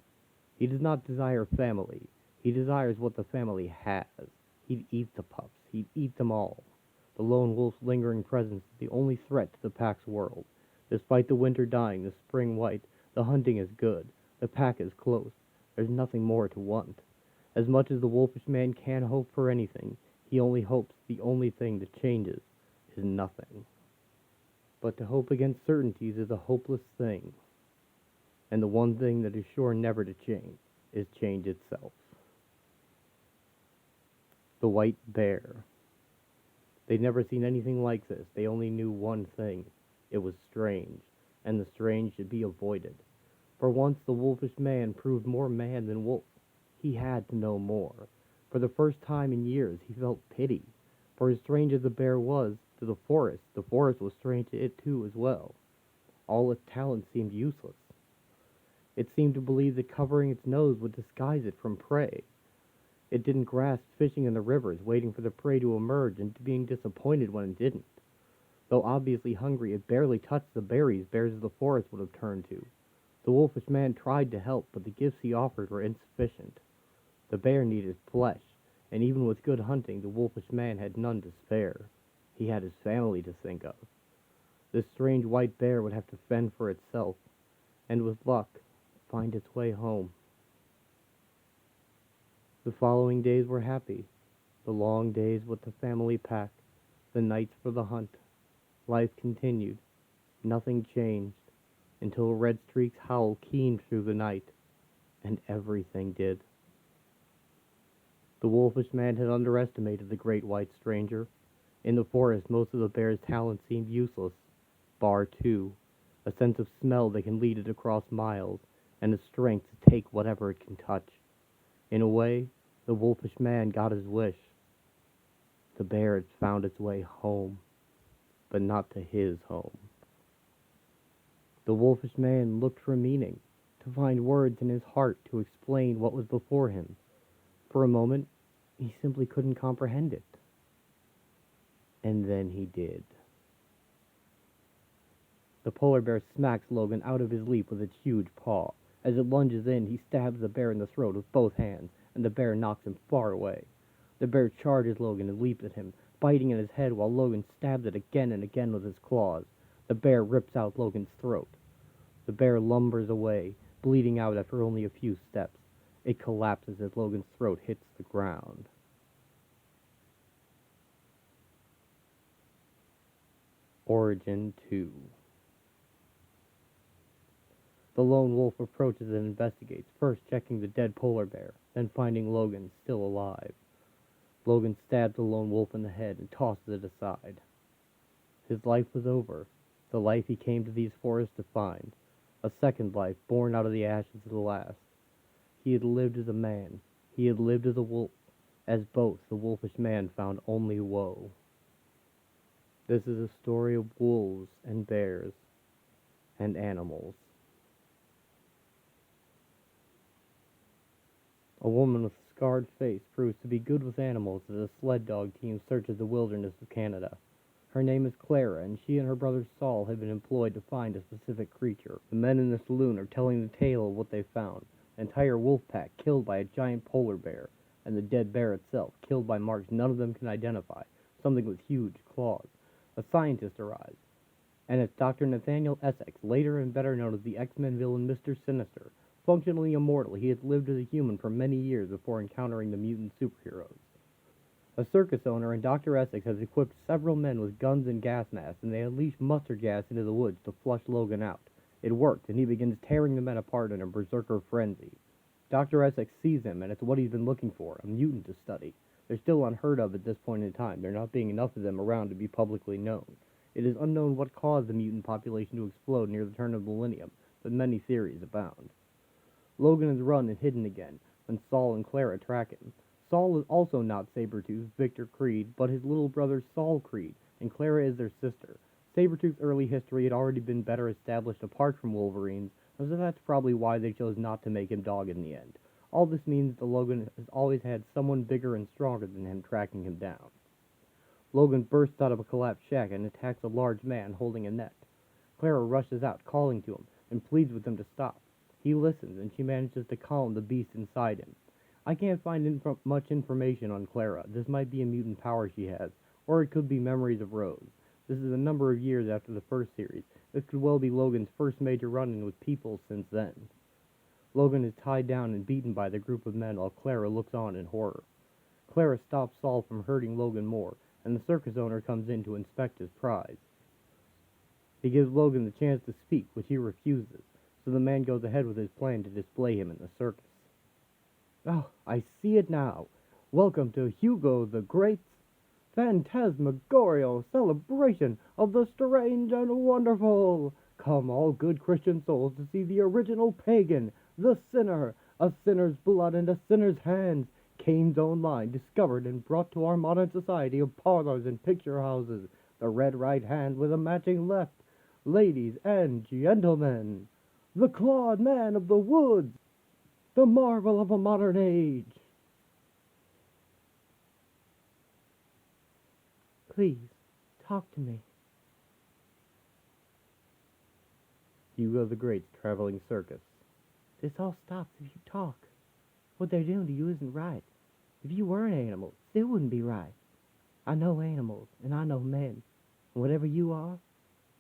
Speaker 1: He does not desire family. He desires what the family has. He'd eat the pups. He'd eat them all. The lone wolf's lingering presence is the only threat to the pack's world. Despite the winter dying, the spring white, the hunting is good. The pack is close. There's nothing more to want. As much as the wolfish man can hope for anything, he only hopes the only thing that changes is nothing. But to hope against certainties is a hopeless thing. And the one thing that is sure never to change is change itself. The white bear. They'd never seen anything like this. They only knew one thing. It was strange, and the strange should be avoided. For once the wolfish man proved more man than wolf. He had to know more. For the first time in years he felt pity. For as strange as the bear was to the forest was strange to it too as well. All its talents seemed useless. It seemed to believe that covering its nose would disguise it from prey. It didn't grasp fishing in the rivers, waiting for the prey to emerge and being disappointed when it didn't. Though obviously hungry, it barely touched the berries bears of the forest would have turned to. The wolfish man tried to help, but the gifts he offered were insufficient. The bear needed flesh, and even with good hunting, the wolfish man had none to spare. He had his family to think of. This strange white bear would have to fend for itself, and with luck, find its way home. The following days were happy. The long days with the family pack, the nights for the hunt. Life continued. Nothing changed, until a red streak's howl keened through the night, and everything did. The wolfish man had underestimated the great white stranger. In the forest, most of the bear's talents seemed useless, bar two, a sense of smell that can lead it across miles, and the strength to take whatever it can touch. In a way, the wolfish man got his wish. The bear had found its way home, but not to his home. The wolfish man looked for meaning, to find words in his heart to explain what was before him. For a moment, he simply couldn't comprehend it. And then he did. The polar bear smacks Logan out of his leap with its huge paw. As it lunges in, he stabs the bear in the throat with both hands, and the bear knocks him far away. The bear charges Logan and leaps at him, biting at his head while Logan stabs it again and again with his claws. The bear rips out Logan's throat. The bear lumbers away, bleeding out after only a few steps. It collapses as Logan's throat hits the ground. Origin 2. The lone wolf approaches and investigates, first checking the dead polar bear, then finding Logan still alive. Logan stabs the lone wolf in the head and tosses it aside. His life was over, the life he came to these forests to find, a second life born out of the ashes of the last. He had lived as a man, he had lived as a wolf, as both the wolfish man found only woe. This is a story of wolves and bears and animals. A woman with a scarred face proves to be good with animals as a sled dog team searches the wilderness of Canada. Her name is Clara, and she and her brother Saul have been employed to find a specific creature. The men in the saloon are telling the tale of what they found. An entire wolf pack killed by a giant polar bear, and the dead bear itself killed by marks none of them can identify, something with huge claws. A scientist arrives, and it's Dr. Nathaniel Essex, later and better known as the X-Men villain Mr. Sinister. Functionally immortal, he had lived as a human for many years before encountering the mutant superheroes. A circus owner and Dr. Essex has equipped several men with guns and gas masks, and they unleash mustard gas into the woods to flush Logan out. It worked, and he begins tearing the men apart in a berserker frenzy. Dr. Essex sees him, and it's what he's been looking for, a mutant to study. They're still unheard of at this point in time, there not being enough of them around to be publicly known. It is unknown what caused the mutant population to explode near the turn of the millennium, but many theories abound. Logan is run and hidden again, when Saul and Clara track him. Saul is also not Sabretooth, Victor Creed, but his little brother Saul Creed, and Clara is their sister. Sabretooth's early history had already been better established apart from Wolverine's, so that's probably why they chose not to make him dog in the end. All this means that Logan has always had someone bigger and stronger than him tracking him down. Logan bursts out of a collapsed shack and attacks a large man holding a net. Clara rushes out, calling to him, and pleads with him to stop. He listens, and she manages to calm the beast inside him. I can't find much information on Clara. This might be a mutant power she has, or it could be memories of Rose. This is a number of years after the first series. This could well be Logan's first major run-in with people since then. Logan is tied down and beaten by the group of men while Clara looks on in horror. Clara stops Saul from hurting Logan more, and the circus owner comes in to inspect his prize. He gives Logan the chance to speak, which he refuses, so the man goes ahead with his plan to display him in the circus. Oh, I see it now. Welcome to Hugo the Great's phantasmagorial celebration of the strange and wonderful. Come, all good Christian souls, to see the original pagan, the sinner, a sinner's blood and a sinner's hands. Cain's own line, discovered and brought to our modern society of parlors and picture houses. The red right hand with a matching left. Ladies and gentlemen, the clawed man of the woods, the marvel of a modern age. Please, talk to me. Hugo the Great's traveling circus. This all stops if you talk. What they're doing to you isn't right. If you were an animal, it still wouldn't be right. I know animals, and I know men. And whatever you are,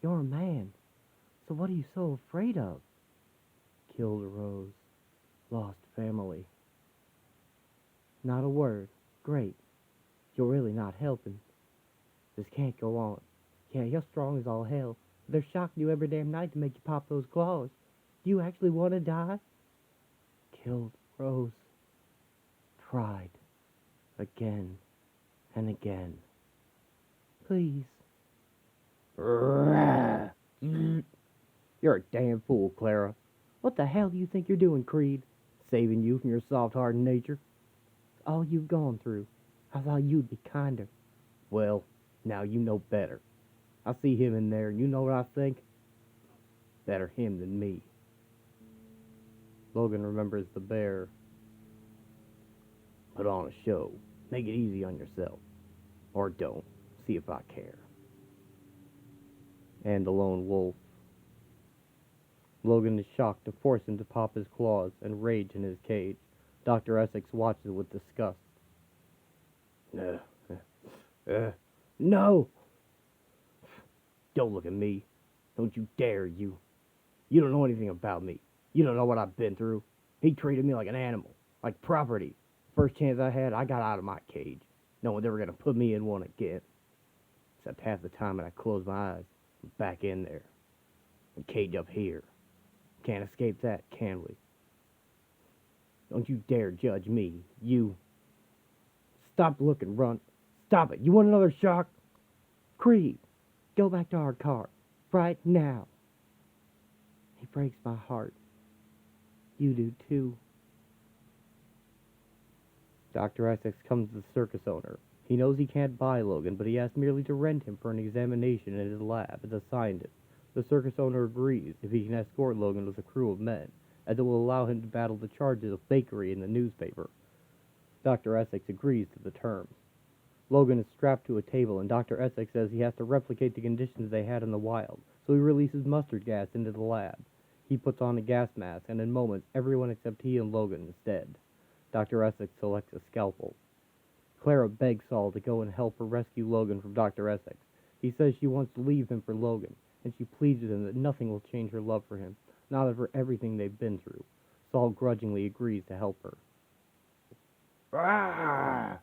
Speaker 1: you're a man. So what are you so afraid of? Killed Rose. Lost family. Not a word. Great. You're really not helping. This can't go on. Yeah, you're strong as all hell. They're shocking you every damn night to make you pop those claws. Do you actually want to die? Killed Rose. Tried. Again and again. Please. You're a damn fool, Clara. What the hell do you think you're doing, Creed? Saving you from your soft-hearted nature? It's all you've gone through. I thought you'd be kinder. Well, now you know better. I see him in there, and you know what I think? Better him than me. Logan remembers the bear. Put on a show. Make it easy on yourself. Or don't. See if I care. And the lone wolf. Logan is shocked to force him to pop his claws and rage in his cage. Dr. Essex watches with disgust. No! Don't look at me. Don't you dare, you. You don't know anything about me. You don't know what I've been through. He treated me like an animal, like property. First chance I had, I got out of my cage, knowing they were going to put me in one again. Except half the time when I close my eyes, I'm back in there. And cage up here. Can't escape that, can we? Don't you dare judge me, you. Stop looking, run. Stop it. You want another shock? Creed, go back to our car. Right now. He breaks my heart. You do too. Dr. Essex comes to the circus owner. He knows he can't buy Logan, but he asks merely to rent him for an examination in his lab as a scientist. The circus owner agrees if he can escort Logan with a crew of men, as it will allow him to battle the charges of fakery in the newspaper. Dr. Essex agrees to the terms. Logan is strapped to a table, and Dr. Essex says he has to replicate the conditions they had in the wild, so he releases mustard gas into the lab. He puts on a gas mask, and in moments, everyone except he and Logan is dead. Dr. Essex selects a scalpel. Clara begs Saul to go and help her rescue Logan from Dr. Essex. He says she wants to leave him for Logan, and she pleads with him that nothing will change her love for him, not for everything they've been through. Saul grudgingly agrees to help her. Ah!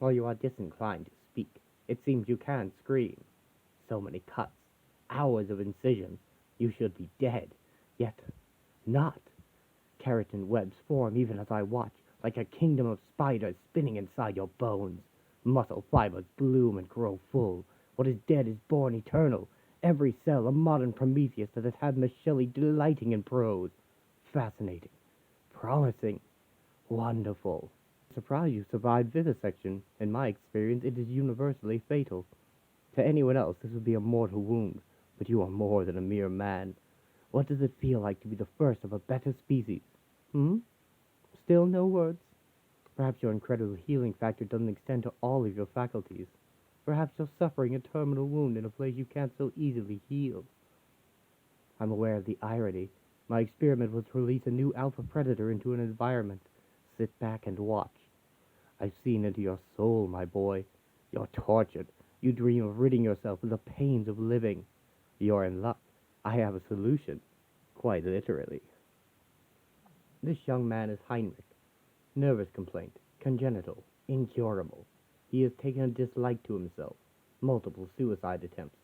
Speaker 1: Well, you are disinclined to speak. It seems you can't scream. So many cuts, hours of incision. You should be dead, yet not. Keratin webs form even as I watch, like a kingdom of spiders spinning inside your bones. Muscle fibers bloom and grow full. What is dead is born eternal. Every cell a modern Prometheus that has had Miss Shelley delighting in prose. Fascinating. Promising. Wonderful. Surprised you survived vivisection. In my experience, it is universally fatal. To anyone else, this would be a mortal wound, but you are more than a mere man. What does it feel like to be the first of a better species? Still no words? Perhaps your incredible healing factor doesn't extend to all of your faculties. Perhaps you're suffering a terminal wound in a place you can't so easily heal. I'm aware of the irony. My experiment was to release a new alpha predator into an environment. Sit back and watch. I've seen into your soul, my boy. You're tortured. You dream of ridding yourself of the pains of living. You're in luck. I have a solution. Quite literally. This young man is Heinrich. Nervous complaint. Congenital. Incurable. He has taken a dislike to himself. Multiple suicide attempts.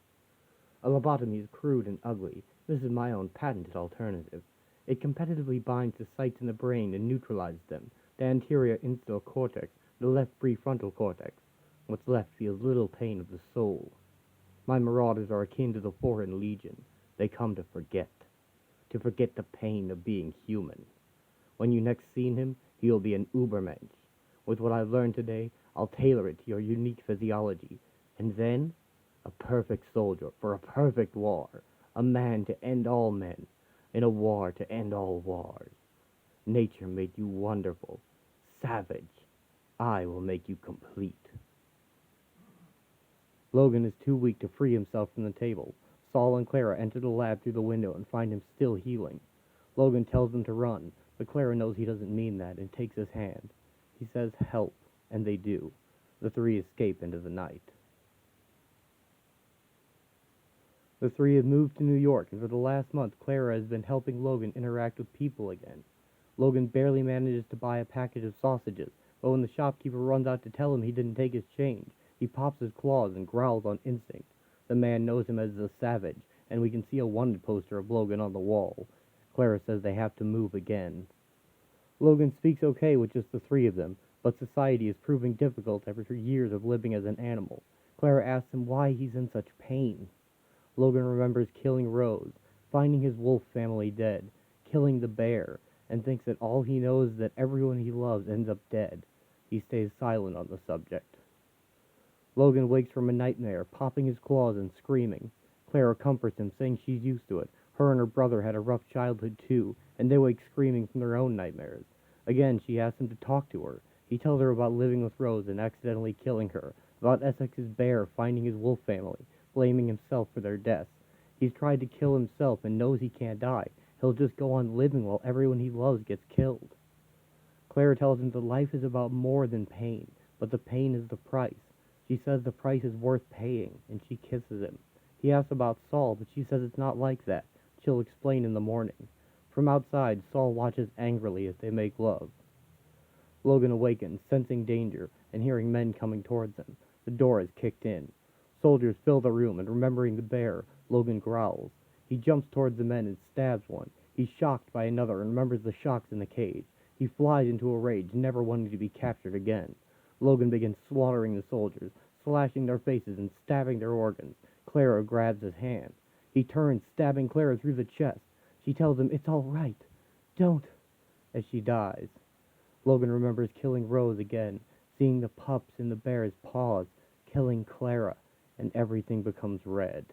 Speaker 1: A lobotomy is crude and ugly. This is my own patented alternative. It competitively binds the sites in the brain and neutralizes them. The anterior instal cortex, the left prefrontal cortex. What's left feels little pain of the soul. My marauders are akin to the Foreign Legion. They come to forget the pain of being human. When you next see him, he will be an Ubermensch. With what I've learned today, I'll tailor it to your unique physiology. And then, a perfect soldier for a perfect war. A man to end all men. In a war to end all wars. Nature made you wonderful. Savage. I will make you complete. Logan is too weak to free himself from the table. Saul and Clara enter the lab through the window and find him still healing. Logan tells them to run, but Clara knows he doesn't mean that and takes his hand. He says help, and they do. The three escape into the night. The three have moved to New York, and for the last month, Clara has been helping Logan interact with people again. Logan barely manages to buy a package of sausages, but when the shopkeeper runs out to tell him he didn't take his change, he pops his claws and growls on instinct. The man knows him as the Savage, and we can see a wanted poster of Logan on the wall. Clara says they have to move again. Logan speaks okay with just the three of them, but society is proving difficult after years of living as an animal. Clara asks him why he's in such pain. Logan remembers killing Rose, finding his wolf family dead, killing the bear, and thinks that all he knows is that everyone he loves ends up dead. He stays silent on the subject. Logan wakes from a nightmare, popping his claws and screaming. Clara comforts him, saying she's used to it. Her and her brother had a rough childhood too, and they wake screaming from their own nightmares. Again, she asks him to talk to her. He tells her about living with Rose and accidentally killing her, about Essex's bear finding his wolf family, blaming himself for their deaths. He's tried to kill himself and knows he can't die. He'll just go on living while everyone he loves gets killed. Clara tells him that life is about more than pain, but the pain is the price. She says the price is worth paying, and she kisses him. He asks about Saul, but she says it's not like that. She'll explain in the morning. From outside, Saul watches angrily as they make love. Logan awakens, sensing danger, and hearing men coming towards him. The door is kicked in. Soldiers fill the room, and remembering the bear, Logan growls. He jumps towards the men and stabs one. He's shocked by another and remembers the shocks in the cage. He flies into a rage, never wanting to be captured again. Logan begins slaughtering the soldiers, slashing their faces and stabbing their organs. Clara grabs his hand. He turns, stabbing Clara through the chest. She tells him, "It's all right. Don't," as she dies. Logan remembers killing Rose again, seeing the pups in the bear's paws, killing Clara, and everything becomes red.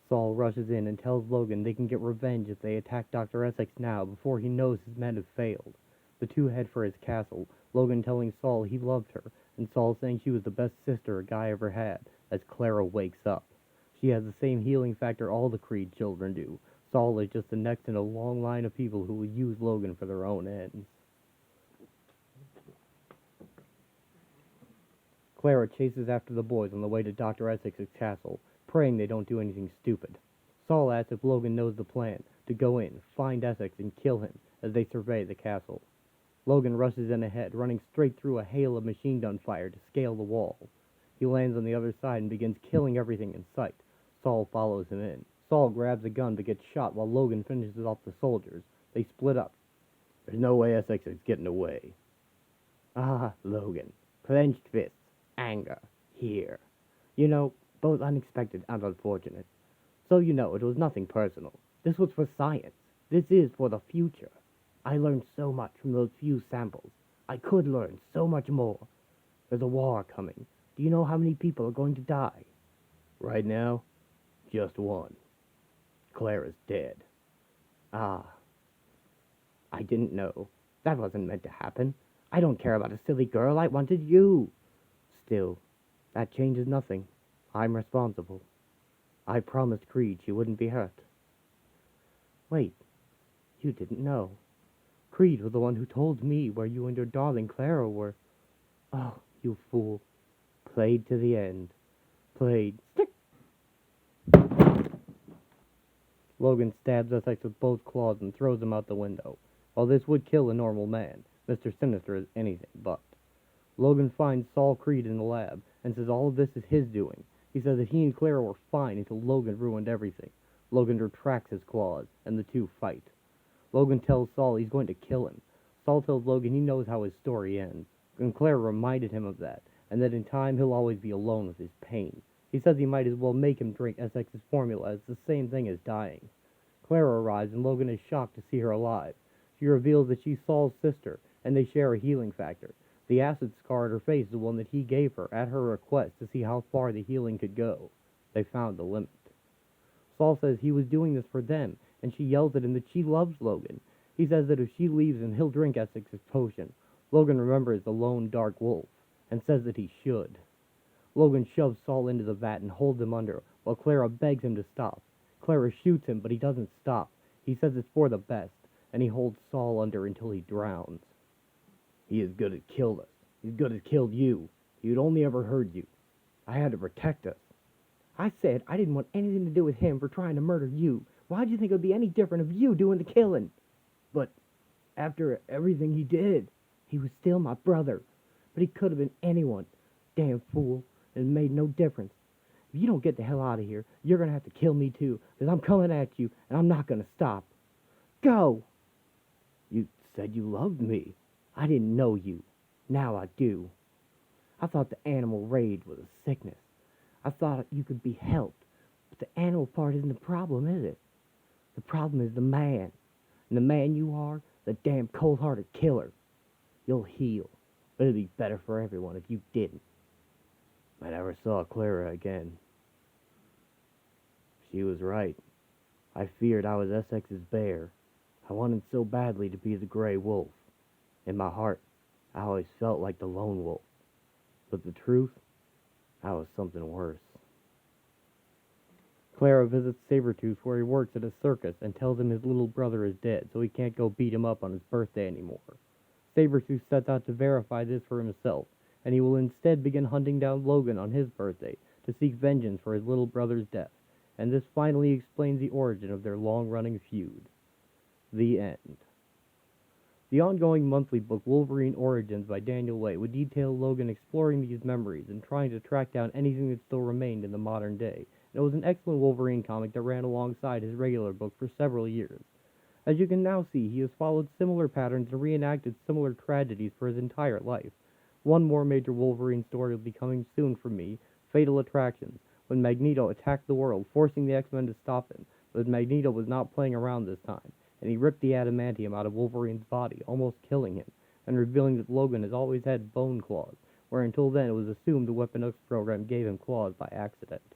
Speaker 1: Saul rushes in and tells Logan they can get revenge if they attack Dr. Essex now before he knows his men have failed. The two head for his castle, Logan telling Saul he loved her, and Saul saying she was the best sister a guy ever had, as Clara wakes up. She has the same healing factor all the Creed children do. Saul is just the next in a long line of people who will use Logan for their own ends. Clara chases after the boys on the way to Dr. Essex's castle, praying they don't do anything stupid. Saul asks if Logan knows the plan, to go in, find Essex, and kill him as they survey the castle. Logan rushes in ahead, running straight through a hail of machine gun fire to scale the wall. He lands on the other side and begins killing everything in sight. Saul follows him in. Saul grabs a gun but gets shot while Logan finishes off the soldiers. They split up. "There's no way Essex is getting away." "Ah, Logan. Clenched fists. Anger. Here. You know, both unexpected and unfortunate. So you know, it was nothing personal. This was for science. This is for the future. I learned so much from those few samples. I could learn so much more. There's a war coming. Do you know how many people are going to die?" "Right now, just one."
Speaker 2: Clara's dead.
Speaker 1: Ah, I didn't know. That wasn't meant to happen. I don't care about a silly girl. I wanted you. Still, that changes nothing. I'm responsible. I promised Creed she wouldn't be hurt. Wait, you didn't know. Creed was the one who told me where you and your darling Clara were. Oh, you fool. Played to the end. Played. Stick! Logan stabs Essex with both claws and throws him out the window. While this would kill a normal man, Mr. Sinister is anything but. Logan finds Saul Creed in the lab and says all of this is his doing. He says that he and Clara were fine until Logan ruined everything. Logan retracts his claws, and the two fight. Logan tells Saul he's going to kill him. Saul tells Logan he knows how his story ends, and Clara reminded him of that, and that in time he'll always be alone with his pain. He says he might as well make him drink Essex's formula as the same thing as dying. Clara arrives, and Logan is shocked to see her alive. She reveals that she's Saul's sister, and they share a healing factor. The acid scar on her face is the one that he gave her at her request to see how far the healing could go. They found the limit. Saul says he was doing this for them, and she yells at him that she loves Logan. He says that if she leaves him, he'll drink Essex's potion. Logan remembers the lone dark wolf, and says that he should. Logan shoves Saul into the vat and holds him under, while Clara begs him to stop. Clara shoots him, but he doesn't stop. He says it's for the best, and he holds Saul under until he drowns.
Speaker 2: He is good as killed us. He's good as killed you. He'd only ever heard you. I had to protect us.
Speaker 1: I said I didn't want anything to do with him for trying to murder you. Why'd you think it would be any different if you doing the killing?
Speaker 2: But after everything he did,
Speaker 1: he was still my brother. But he could have been anyone. Damn fool. It made no difference. If you don't get the hell out of here, you're going to have to kill me too, because I'm coming at you, and I'm not going to stop. Go!
Speaker 2: You said you loved me.
Speaker 1: I didn't know you. Now I do. I thought the animal rage was a sickness. I thought you could be helped. But the animal part isn't the problem, is it? The problem is the man. And the man you are, the damn cold-hearted killer. You'll heal. But it'd be better for everyone if you didn't.
Speaker 2: I never saw Clara again. She was right. I feared I was Essex's bear. I wanted so badly to be the gray wolf. In my heart, I always felt like the lone wolf. But the truth, I was something worse.
Speaker 1: Clara visits Sabretooth where he works at a circus and tells him his little brother is dead, so he can't go beat him up on his birthday anymore. Sabretooth sets out to verify this for himself, and he will instead begin hunting down Logan on his birthday to seek vengeance for his little brother's death, and this finally explains the origin of their long-running feud. The end. The ongoing monthly book Wolverine Origins by Daniel Way would detail Logan exploring these memories and trying to track down anything that still remained in the modern day. And it was an excellent Wolverine comic that ran alongside his regular book for several years. As you can now see, he has followed similar patterns and reenacted similar tragedies for his entire life. One more major Wolverine story will be coming soon from me, Fatal Attractions, when Magneto attacked the world, forcing the X-Men to stop him, but Magneto was not playing around this time, and he ripped the adamantium out of Wolverine's body, almost killing him, and revealing that Logan has always had bone claws, where until then it was assumed the Weapon X program gave him claws by accident.